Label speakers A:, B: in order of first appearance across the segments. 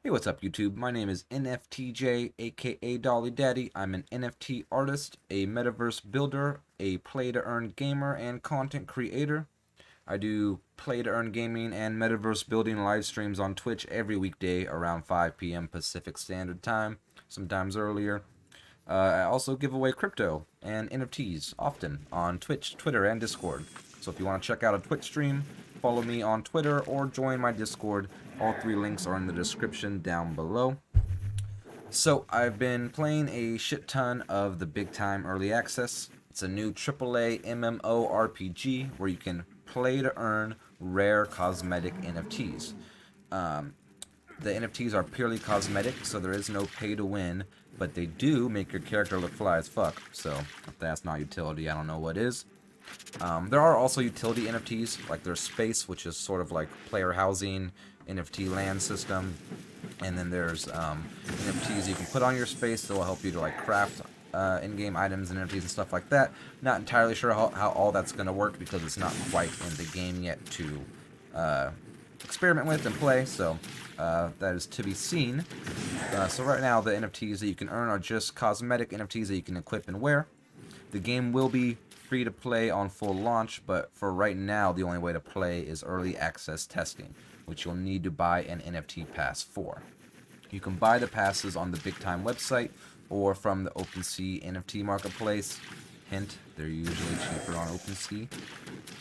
A: Hey, what's up, YouTube? My name is NFTJ, aka Dolly Daddy. I'm an NFT artist, a metaverse builder, a play-to-earn gamer, and content creator. I do play-to-earn gaming and metaverse building live streams on Twitch every weekday around 5 p.m. Pacific Standard Time, sometimes earlier. I also give away crypto and NFTs often on Twitch, Twitter, and Discord. So if you want to check out a Twitch stream, follow me on Twitter or join my Discord. All three links are in the description down below. So I've been playing a shit ton of the big time early access. It's a new AAA MMORPG where you can play to earn rare cosmetic NFTs. The NFTs are purely cosmetic, so there is no pay to win, but they do make your character look fly as fuck. So if that's not utility, I don't know what is. There are also utility NFTs, like there's Space, which is sort of like player housing, NFT land system, and then there's NFTs you can put on your space that will help you to like craft in-game items and NFTs and stuff like that. Not entirely sure how all that's going to work because it's not quite in the game yet to experiment with and play, so that is to be seen. So right now the NFTs that you can earn are just cosmetic NFTs that you can equip and wear. The game will be free to play on full launch, but for right now the only way to play is early access testing, which you'll need to buy an NFT pass for. You can buy the passes on the Big Time website or from the OpenSea NFT marketplace. Hint, they're usually cheaper on OpenSea.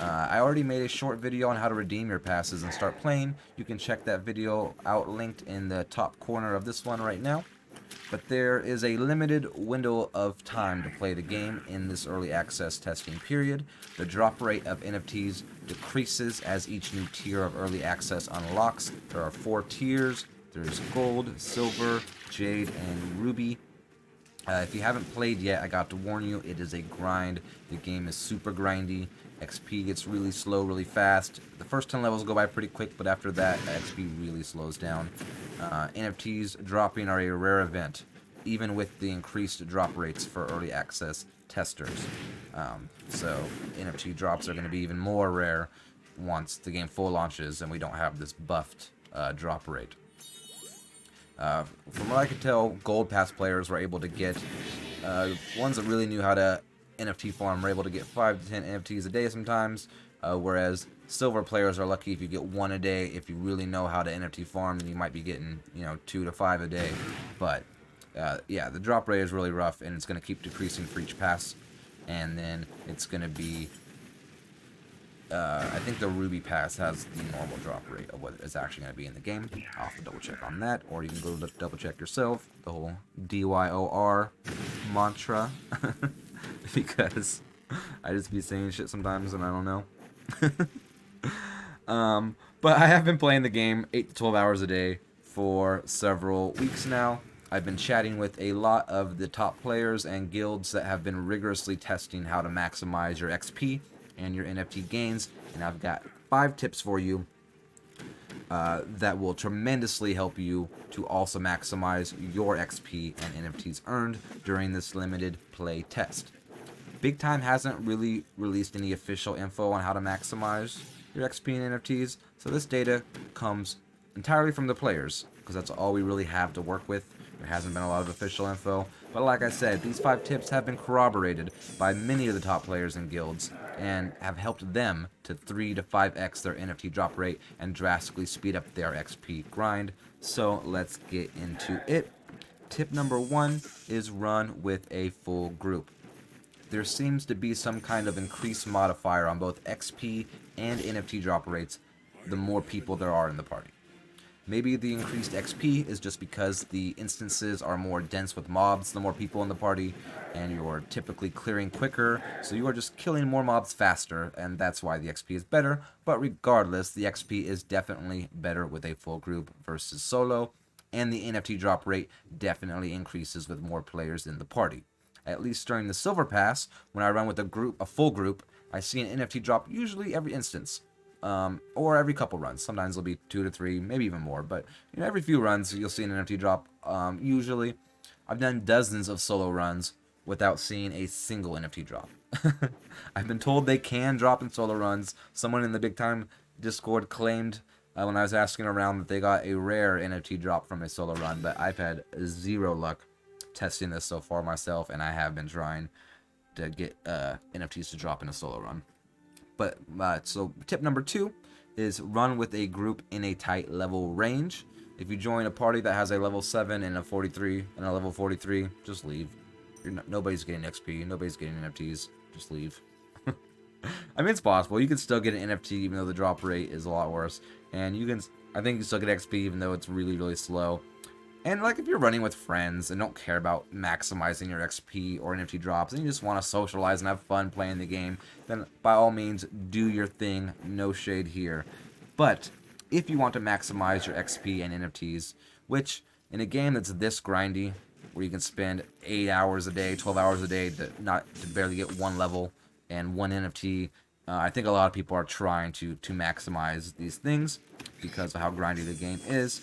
A: I already made a short video on how to redeem your passes and start playing. You can check that video out linked in the top corner of this one right now. But there is a limited window of time to play the game in this early access testing period. The drop rate of NFTs decreases as each new tier of early access unlocks. There are 4 tiers. There's Gold, Silver, Jade, and Ruby. If you haven't played yet, I got to warn you, it is a grind. The game is super grindy. XP gets really slow, really fast. The first 10 levels go by pretty quick, but after that, XP really slows down. NFTs dropping are a rare event, even with the increased drop rates for early access testers. So NFT drops are going to be even more rare once the game full launches and we don't have this buffed drop rate. From what I could tell, Gold Pass players were able to get, ones that really knew how to NFT farm were able to get 5 to 10 NFTs a day sometimes, whereas Silver players are lucky if you get 1 a day. If you really know how to NFT farm, then you might be getting, 2 to 5 a day. But, yeah, the drop rate is really rough, and it's going to keep decreasing for each pass, and then it's going to be... I think the Ruby Pass has the normal drop rate of what is actually going to be in the game. I'll have to double check on that, or you can go to double check yourself, the whole DYOR mantra, because I just be saying shit sometimes and I don't know. But I have been playing the game 8 to 12 hours a day for several weeks now. I've been chatting with a lot of the top players and guilds that have been rigorously testing how to maximize your XP and your NFT gains, and I've got 5 tips for you that will tremendously help you to also maximize your XP and NFTs earned during this limited play test. Big Time hasn't really released any official info on how to maximize your XP and NFTs, so this data comes entirely from the players, because that's all we really have to work with. There hasn't been a lot of official info, but like I said, these 5 tips have been corroborated by many of the top players in guilds and have helped them to 3 to 5x their NFT drop rate and drastically speed up their XP grind. So let's get into it. Tip number 1 is run with a full group. There seems to be some kind of increased modifier on both XP and NFT drop rates the more people there are in the party. Maybe the increased XP is just because the instances are more dense with mobs, the more people in the party, and you're typically clearing quicker, so you are just killing more mobs faster, and that's why the XP is better. But regardless, the XP is definitely better with a full group versus solo, and the NFT drop rate definitely increases with more players in the party. At least during the Silver Pass, when I run with a full group, I see an NFT drop usually every instance. Or every couple runs. Sometimes it'll be 2 to 3, maybe even more, but every few runs you'll see an NFT drop. Usually, I've done dozens of solo runs without seeing a single NFT drop. I've been told they can drop in solo runs. Someone in the Big Time Discord claimed when I was asking around that they got a rare NFT drop from a solo run, but I've had zero luck testing this so far myself, and I have been trying to get NFTs to drop in a solo run. But so tip number 2 is run with a group in a tight level range. If you join a party that has a level 7 and a 43 and a level 43, just leave. Nobody's getting XP, nobody's getting NFTs. Just leave. I mean, it's possible. You can still get an NFT even though the drop rate is a lot worse, and I think you still get XP even though it's really, really slow. And like if you're running with friends and don't care about maximizing your XP or NFT drops and you just want to socialize and have fun playing the game, then by all means do your thing. No shade here. But if you want to maximize your XP and NFTs, which in a game that's this grindy, where you can spend 8 hours a day, 12 hours a day to barely get one level and one NFT, I think a lot of people are trying to maximize these things because of how grindy the game is.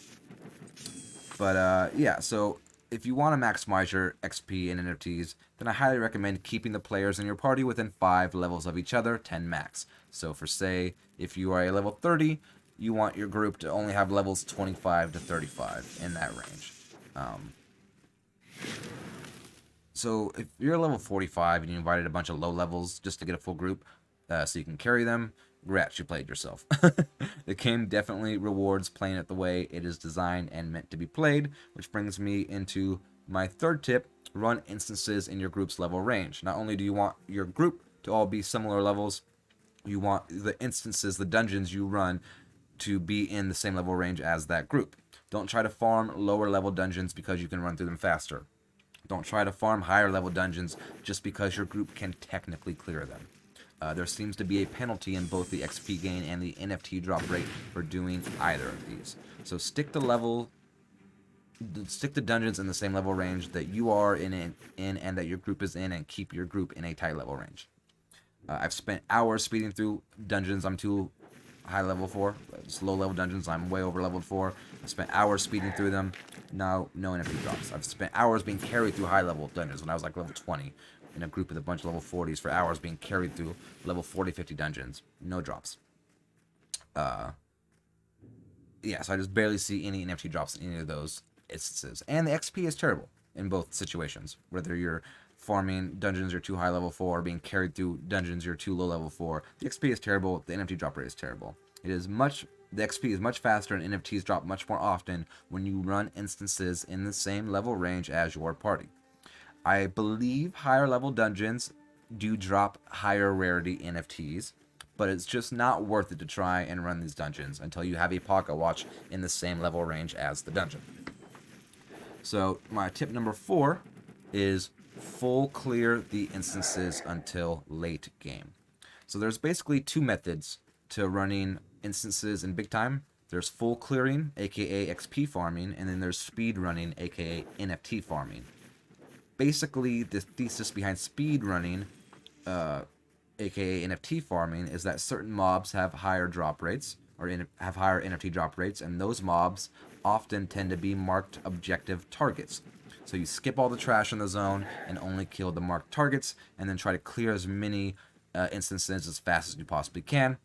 A: But yeah, so if you want to maximize your XP and NFTs, then I highly recommend keeping the players in your party within 5 levels of each other, 10 max. So for say, if you are a level 30, you want your group to only have levels 25 to 35 in that range. So if you're level 45 and you invited a bunch of low levels just to get a full group so you can carry them, congrats, you played yourself. The game definitely rewards playing it the way it is designed and meant to be played, which brings me into my third tip: run instances in your group's level range. Not only do you want your group to all be similar levels, you want the instances, the dungeons you run, to be in the same level range as that group. Don't try to farm lower level dungeons because you can run through them faster. Don't try to farm higher level dungeons just because your group can technically clear them. There seems to be a penalty in both the XP gain and the NFT drop rate for doing either of these. So stick to dungeons in the same level range that you are in and that your group is in, and keep your group in a tight level range. I've spent hours speeding through dungeons I'm too high level for. Just low level dungeons I'm way over leveled for. I spent hours speeding through them. No NFT drops. I've spent hours being carried through high level dungeons when I was like level 20 in a group with a bunch of level 40s for hours being carried through level 40, 50 dungeons. No drops. Yeah, so I just barely see any NFT drops in any of those instances. And the XP is terrible in both situations. Whether you're farming dungeons you're too high level for, or being carried through dungeons you're too low level for, the XP is terrible, the NFT drop rate is terrible. The XP is much faster and NFTs drop much more often when you run instances in the same level range as your party. I believe higher level dungeons do drop higher rarity NFTs, but it's just not worth it to try and run these dungeons until you have a pocket watch in the same level range as the dungeon. So my tip number 4 is full clear the instances until late game. So there's basically 2 methods to running instances in big time. There's full clearing, aka XP farming, and then there's speed running, aka NFT farming. Basically, the thesis behind speed running, aka NFT farming, is that certain mobs have higher drop rates, or have higher NFT drop rates, and those mobs often tend to be marked objective targets. So you skip all the trash in the zone and only kill the marked targets, and then try to clear as many instances as fast as you possibly can.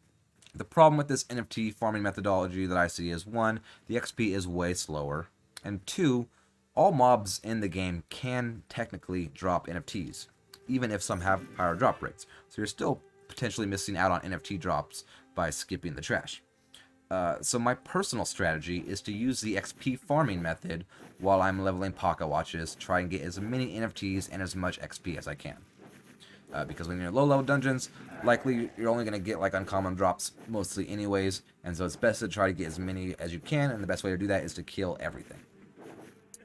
A: The problem with this NFT farming methodology that I see is, 1, the XP is way slower, and 2, all mobs in the game can technically drop NFTs, even if some have higher drop rates. So you're still potentially missing out on NFT drops by skipping the trash. So my personal strategy is to use the XP farming method while I'm leveling pocket watches, try and get as many NFTs and as much XP as I can. Because when you're in low level dungeons, likely you're only going to get like uncommon drops mostly anyways, and so it's best to try to get as many as you can, and the best way to do that is to kill everything.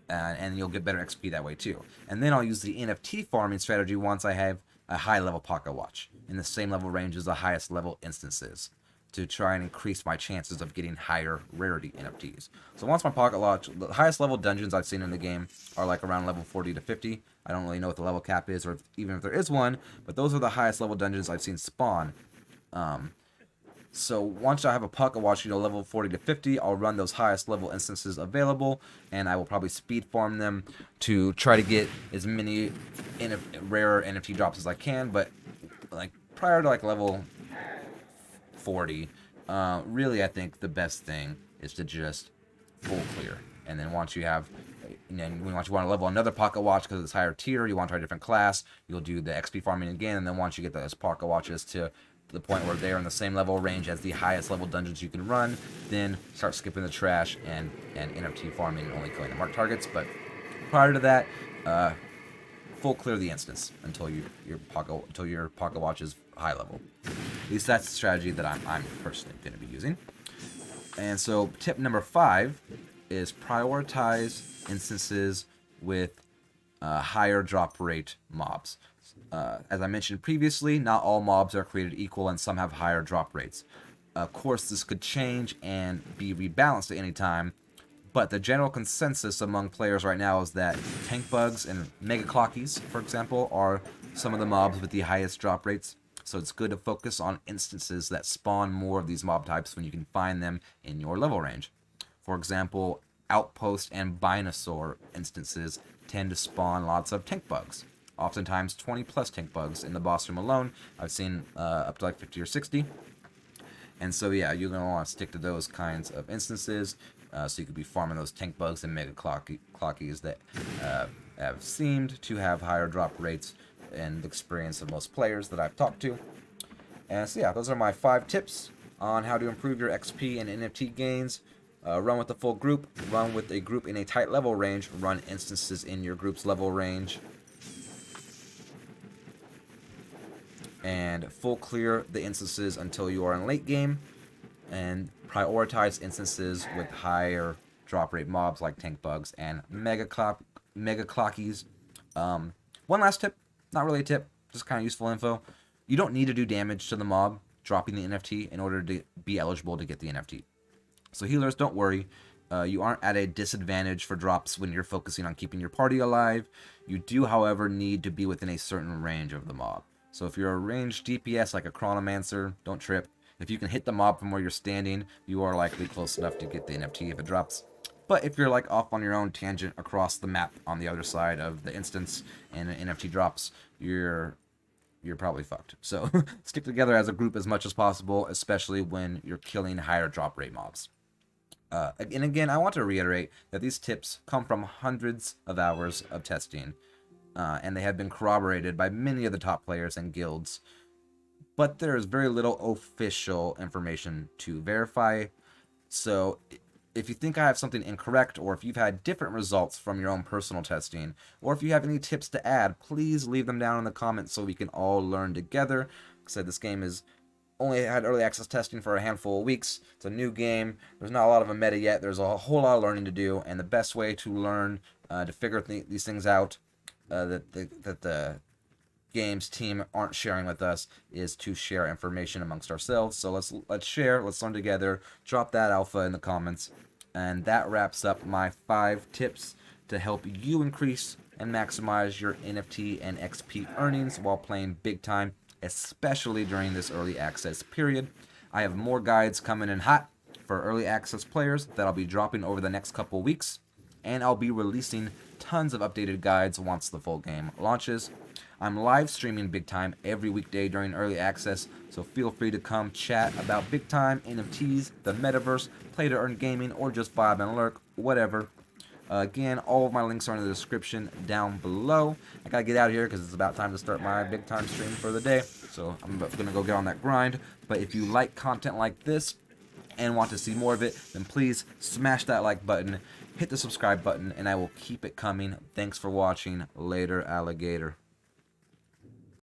A: And you'll get better XP that way too. And then I'll use the NFT farming strategy once I have a high level pocket watch in the same level range as the highest level instances, to try and increase my chances of getting higher rarity NFTs. So once my pocket watch, the highest level dungeons I've seen in the game are like around level 40 to 50. I don't really know what the level cap is, or even if there is one, but those are the highest level dungeons I've seen spawn. So once I have a pocket watch, level 40 to 50, I'll run those highest level instances available, and I will probably speed farm them to try to get as many rare NFT drops as I can. But like prior to like level 40, Really, I think the best thing is to just full clear. And then once you have, and then once you want to level another pocket watch because it's higher tier, you want to try a different class, you'll do the XP farming again. And then once you get those pocket watches to the point where they're in the same level range as the highest level dungeons you can run, then start skipping the trash and NFT farming and only killing the marked targets. But prior to that, full clear the instance until your pocket watch is high level. At least that's the strategy that I'm personally going to be using. And so tip number 5 is prioritize instances with higher drop rate mobs. As I mentioned previously, not all mobs are created equal and some have higher drop rates. Of course, this could change and be rebalanced at any time, but the general consensus among players right now is that tank bugs and mega clockies, for example, are some of the mobs with the highest drop rates. So it's good to focus on instances that spawn more of these mob types when you can find them in your level range. For example, Outpost and Binosaur instances tend to spawn lots of tank bugs. Oftentimes 20 plus tank bugs in the boss room alone. I've seen up to like 50 or 60. And so yeah, you're going to want to stick to those kinds of instances. So you could be farming those tank bugs and mega clockies that have seemed to have higher drop rates in the experience of most players that I've talked to. And so yeah, those are my 5 tips on how to improve your XP and NFT gains. Run with the full group, run with a group in a tight level range, run instances in your group's level range, and full clear the instances until you are in late game, and prioritize instances with higher drop rate mobs like tank bugs and mega clockies. One last tip, not really a tip, just kind of useful info. You don't need to do damage to the mob dropping the NFT in order to be eligible to get the NFT. So healers, don't worry. You aren't at a disadvantage for drops when you're focusing on keeping your party alive. You do, however, need to be within a certain range of the mob. So if you're a ranged DPS like a Chronomancer, don't trip. If you can hit the mob from where you're standing, you are likely close enough to get the NFT if it drops. But if you're like off on your own tangent across the map on the other side of the instance and an NFT drops, you're probably fucked. So stick together as a group as much as possible, especially when you're killing higher drop rate mobs. And again, I want to reiterate that these tips come from hundreds of hours of testing, and they have been corroborated by many of the top players and guilds. But there is very little official information to verify. So if you think I have something incorrect, or if you've had different results from your own personal testing, or if you have any tips to add, please leave them down in the comments so we can all learn together. Like I said, this game is only had early access testing for a handful of weeks. It's a new game. There's not a lot of a meta yet. There's a whole lot of learning to do, and the best way to learn to figure these things out that the games team aren't sharing with us is to share information amongst ourselves. So let's share, let's learn together. Drop that alpha in the comments. And that wraps up my 5 tips to help you increase and maximize your NFT and XP earnings while playing big time, especially during this early access period. I have more guides coming in hot for early access players that I'll be dropping over the next couple weeks, and I'll be releasing tons of updated guides once the full game launches. I'm live streaming big time every weekday during early access, so feel free to come chat about big time, NFTs, the metaverse, play to earn gaming, or just vibe and lurk, whatever. Again, all of my links are in the description down below. I gotta get out of here because it's about time to start my big time stream for the day, so I'm gonna go get on that grind. But if you like content like this and want to see more of it, then please smash that like button, hit the subscribe button, and I will keep it coming. Thanks for watching. Later, alligator.